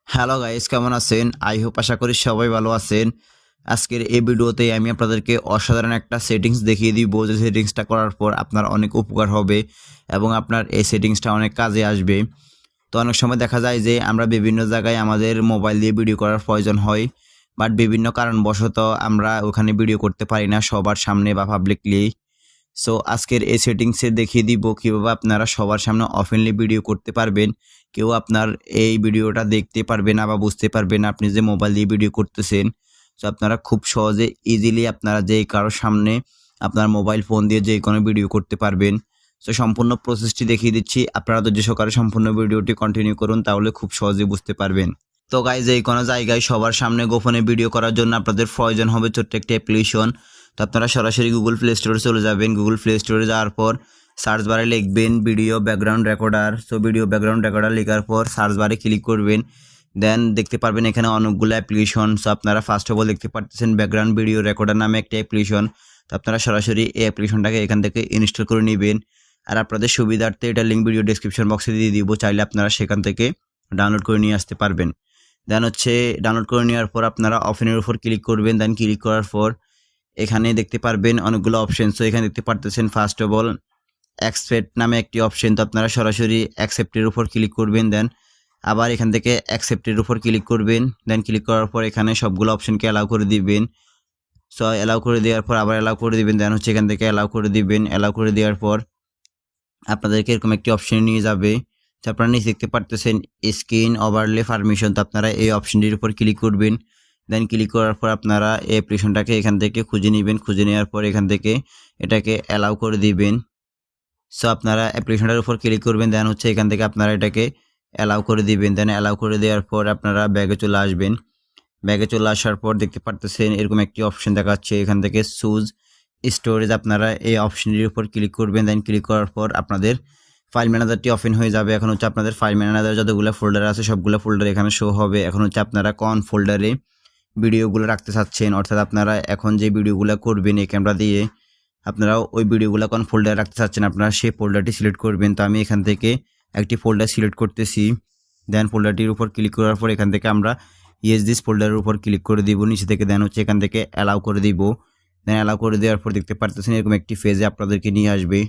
Hello guys, কেমন আছেন? I hope আশা করি সবাই ভালো আছেন। আজকের এই ভিডিওতে আমি আপনাদেরকে অসাধারণ একটা সেটিংস দেখিয়ে দিব, যে সেটিংসটা করার পর আপনার অনেক উপকার হবে এবং আপনার এই সেটিংসটা অনেক কাজে আসবে। তো অনেক সময় দেখা যায় যে আমরা বিভিন্ন জায়গায় আমাদের মোবাইল দিয়ে ভিডিও করার প্রয়োজন হয়, বাট বিভিন্ন কারণবশত আমরা ওখানে ভিডিও করতে পারি না সবার সামনে বা পাবলিকলি। সো আজকের এই সেটিংসে দেখিয়ে দিব কিভাবে আপনারা সবার সামনে ওপেনলি ভিডিও করতে পারবেন। কেউ আপনার এই ভিডিওটা দেখতে পারবে না বা বুঝতে পারবে না আপনি যে মোবাইল দিয়ে ভিডিও করতেছেন। সো আপনারা খুব সহজে ইজিলি আপনারা যে কারোর সামনে আপনার মোবাইল ফোন দিয়ে যে কোনো ভিডিও করতে পারবেন। সো সম্পূর্ণ প্রসেসটি দেখিয়ে দিচ্ছি, আপনারা ধৈর্য সহকারে সম্পূর্ণ ভিডিওটি কন্টিনিউ করুন, তাহলে খুব সহজে বুঝতে পারবেন। তো গাইজ, এই কোনো জায়গায় সবার সামনে গোপনে ভিডিও করার জন্য আপনাদের প্রয়োজন হবে ছোট্ট একটি অ্যাপ্লিকেশন। তো আপনারা সরাসরি গুগল প্লে স্টোরে চলে যাবেন। গুগল প্লে স্টোরে যাওয়ার পর সার্চ বারে লিখবেন video background recorder. So video background recorder লেখার পর সার্চ বারে ক্লিক করবেন। দেন দেখতে পারবেন এখানে অনেকগুলো অ্যাপ্লিকেশন। সো আপনারা ফার্স্ট অফ অল দেখতে পাচ্ছেন ব্যাকগ্রাউন্ড ভিডিও রেকর্ডার নামে একটি অ্যাপ্লিকেশন। তো আপনারা সরাসরি এই অ্যাপ্লিকেশনটাকে এখান থেকে ইনস্টল করে নেবেন। আর আপনাদের সুবিধার্থে এটা লিঙ্ক ভিডিও ডেসক্রিপশন বক্সে দিয়ে দিব, চাইলে আপনারা সেখান থেকে ডাউনলোড করে নিয়ে আসতে পারবেন। দেন ডাউনলোড করে নেওয়ার পর আপনারা ওপেনের উপর ক্লিক করবেন। দেন ক্লিক করার পর এখানে দেখতে পারবেন অনেকগুলো অপশন। সো এখানে দেখতে পারতেছেন ফার্স্ট অফ অল অ্যাকসেপ্ট নামে একটি অপশন। তো আপনারা সরাসরি অ্যাকসেপ্টের উপর ক্লিক করবেন। দেন আবার এখান থেকে অ্যাকসেপ্টের উপর ক্লিক করবেন। দেন ক্লিক করার পর এখানে সবগুলো অপশনকে অ্যালাউ করে দিবেন। সো অ্যালাউ করে দেওয়ার পর আবার অ্যালাউ করে দিবেন। দেন এখান থেকে অ্যালাউ করে দিবেন। অ্যালাউ করে দেওয়ার পর আপনাদেরকে এরকম একটি অপশন নিয়ে যাবে। তো আপনারা নিচে দেখতে পারতেছেন স্ক্রিন ওভারলে পারমিশন। তো আপনারা এই অপশনটির উপর ক্লিক করবেন। দেন ক্লিক করার পর আপনারা এই অ্যাপ্লিকেশনটাকে এখান থেকে খুঁজে নেবেন। খুঁজে নেওয়ার পর এখান থেকে এটাকে অ্যালাউ করে দিবেন। সো আপনারা অ্যাপ্লিকেশনটার উপর ক্লিক করবেন। দেন এখান থেকে আপনারা এটাকে অ্যালাউ করে দিবেন। দেন অ্যালাউ করে দেওয়ার পর আপনারা ব্যাগে চলে আসবেন। ব্যাগে চলে আসার পর দেখতে পারতেছেন এরকম একটি অপশন দেখাচ্ছে, এখান থেকে চুজ স্টোরেজ। আপনারা এই অপশনটির উপর ক্লিক করবেন। দেন ক্লিক করার পর আপনাদের ফাইল ম্যানেজারটি ওপেন হয়ে যাবে। এখন আপনাদের ফাইল ম্যানেজার যতগুলো ফোল্ডার আছে সবগুলো ফোল্ডার এখানে শো হবে। এখন আপনারা কোন ফোল্ডারে ভিডিওগুলো রাখতে চাচ্ছেন, অর্থাৎ আপনারা এখন যে ভিডিওগুলো করবেন এই ক্যামেরা দিয়ে, আপনারা ওই ভিডিওগুলো কোন ফোল্ডারে রাখতে চাচ্ছেন আপনারা সেই ফোল্ডারটি সিলেক্ট করবেন। তো আমি এখান থেকে একটি ফোল্ডার সিলেক্ট করতেছি। দেন ফোল্ডারটির উপর ক্লিক করার পর এখান থেকে আমরা ইয়েস দিস ফোল্ডারের উপর ক্লিক করে দিব নিচে থেকে। দেন এখান থেকে অ্যালাউ করে দিব। দেন অ্যালাউ করে দেওয়ার পর দেখতে পারতেছেন এরকম একটি পেজে আপনাদেরকে নিয়ে আসবে।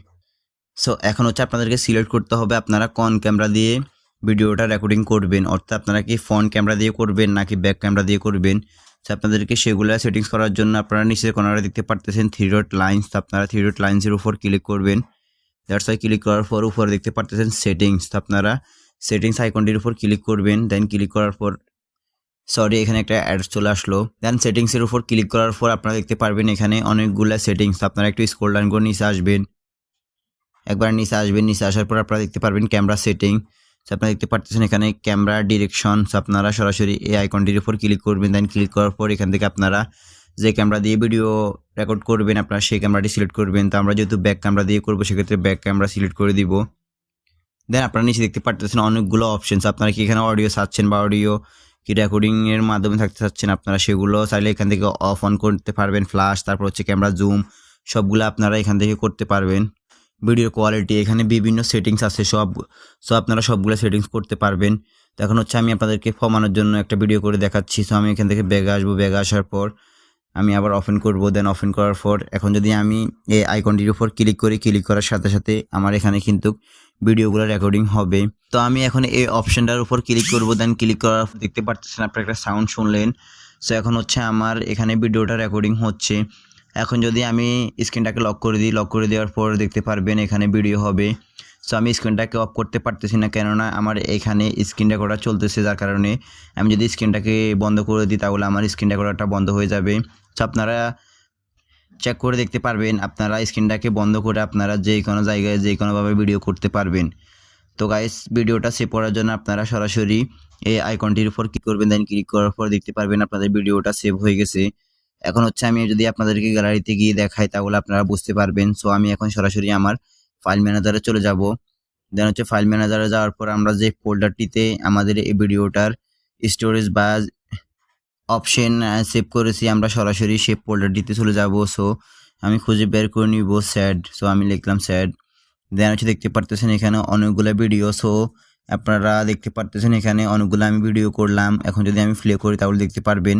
সো এখন আপনাদেরকে সিলেক্ট করতে হবে আপনারা কোন ক্যামেরা দিয়ে ভিডিওটা রেকর্ডিং করবেন, অর্থাৎ আপনারা কি ফ্রন্ট ক্যামেরা দিয়ে করবেন নাকি ব্যাক ক্যামেরা দিয়ে করবেন। সো আপনাদেরকে সেগুলো সেটিংস করার জন্য আপনারা নিচের কর্নারে দেখতে পারতেছেন 3 ডট লাইন্স। তো আপনারা 3 ডট লাইন্সের উপর ক্লিক করবেন। দ্যাটস ওয়াই ক্লিক করার পর উপরে দেখতে পারতেছেন সেটিংস। তো আপনারা সেটিংস আইকনটির উপর ক্লিক করবেন। দেন ক্লিক করার পর এখানে একটা অ্যাড চলে আসলো। দেন সেটিংসের উপর ক্লিক করার পর আপনারা দেখতে পারবেন এখানে অনেকগুলো সেটিংস। আপনারা একটু স্ক্রল ডাউন করে নিচে আসবেন। একবার নিচে আসবেন। নিচে আসার পর আপনারা দেখতে পারবেন ক্যামেরা সেটিং। আপনারা দেখতে পাচ্ছেন এখানে ক্যামেরা ডিরেকশন। আপনারা সরাসরি এই আইকনটির উপর ক্লিক করবেন। দেন ক্লিক করার পর এখান থেকে আপনারা যে ক্যামেরা দিয়ে ভিডিও রেকর্ড করবেন আপনারা সেই ক্যামেরাটি সিলেক্ট করবেন। তো আমরা যেহেতু ব্যাক ক্যামেরা দিয়ে করবো সেক্ষেত্রে ব্যাক ক্যামেরা সিলেক্ট করে দিব। দেন আপনারা নিচে দেখতে পাচ্ছেন অনেকগুলো অপশনস। আপনারা কি এখানে অডিও চাচ্ছেন বা অডিও কি রেকর্ডিংয়ের মাধ্যমে থাকতে চাচ্ছেন, আপনারা সেগুলো চাইলে এখান থেকে অফ অন করতে পারবেন। ফ্ল্যাশ, তারপর ক্যামেরা জুম, সবগুলো আপনারা এখান থেকে করতে পারবেন। ভিডিও কোয়ালিটি, এখানে বিভিন্ন সেটিংস আছে সো আপনারা সবগুলো সেটিংস করতে পারবেন। তো এখন আমি আপনাদেরকে ফমানোর জন্য একটা ভিডিও করে দেখাচ্ছি। সো আমি এখান থেকে ব্যাগে আসবো। ব্যাগে আসার পর আমি আবার ওপেন করব। দেন ওপেন করার পর এখন যদি আমি এই আইকনটির উপর ক্লিক করি, ক্লিক করার সাথে সাথে আমার এখানে কিন্তু ভিডিওগুলো রেকর্ডিং হবে। তো আমি এখন এই অপশনটার উপর ক্লিক করব। দেন ক্লিক করার পর দেখতে পাচ্ছেন আপনারা একটা সাউন্ড শুনলেন। সো এখন আমার এখানে ভিডিওটা রেকর্ডিং হচ্ছে। এখন যদি আমি স্ক্রিনটাকে লক করে দিই, লক করে দেওয়ার পর দেখতে পারবেন এখানে ভিডিও হবে। সো আমি স্ক্রিনটাকে অফ করতে পারতেছি না, কেননা আমার এখানে স্ক্রিন রেকর্ডার চলতেছে, যার কারণে আমি যদি স্ক্রিনটাকে বন্ধ করে দিই তাহলে আমার স্ক্রিন রেকর্ডারটা বন্ধ হয়ে যাবে। সো আপনারা চেক করে দেখতে পারবেন, আপনারা স্ক্রিনটাকে বন্ধ করে আপনারা যে কোনো জায়গায় যে কোনোভাবে ভিডিও করতে পারবেন। তো গাইস, ভিডিওটা সেভ করার জন্য আপনারা সরাসরি এই আইকনটির উপর ক্লিক করবেন। দেন ক্লিক করার পর দেখতে পারবেন আপনাদের ভিডিওটা সেভ হয়ে গেছে। এখন আমি যদি আপনাদেরকে গ্যালারিতে গিয়ে দেখাই তাহলে আপনারা বুঝতে পারবেন। সো আমি এখন সরাসরি আমার ফাইল ম্যানেজারে চলে যাব। দেন ফাইল ম্যানেজারে যাওয়ার পর আমরা যে ফোল্ডারটিতে আমাদের এই ভিডিওটার স্টোরেজ বা অপশন সেভ করেছি আমরা সরাসরি সেই ফোল্ডারটিতে চলে যাব। সো আমি খুঁজে বের করে নিব স্যাড। সো আমি লিখলাম স্যাড। দেন দেখতে পারতেছেন এখানে অনেকগুলো ভিডিও। সো আপনারা দেখতে পারতেছেন এখানে অনেকগুলো আমি ভিডিও করলাম। এখন যদি আমি প্লে করি তাহলে দেখতে পারবেন।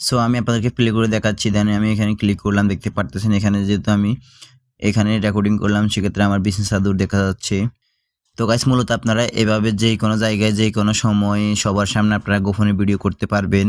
সো আমি আপনাদেরকে প্লে করে দেখাচ্ছি। দেন আমি এখানে ক্লিক করলাম, দেখতে পারতেছেন এখানে যেহেতু আমি এখানে রেকর্ডিং করলাম সেক্ষেত্রে আমার বিজনেস চাদর দেখা যাচ্ছে। তো গাইস মূলত আপনারা এভাবে যে কোনো জায়গায় যে কোনো সময় সবার সামনে আপনারা গোপনে ভিডিও করতে পারবেন।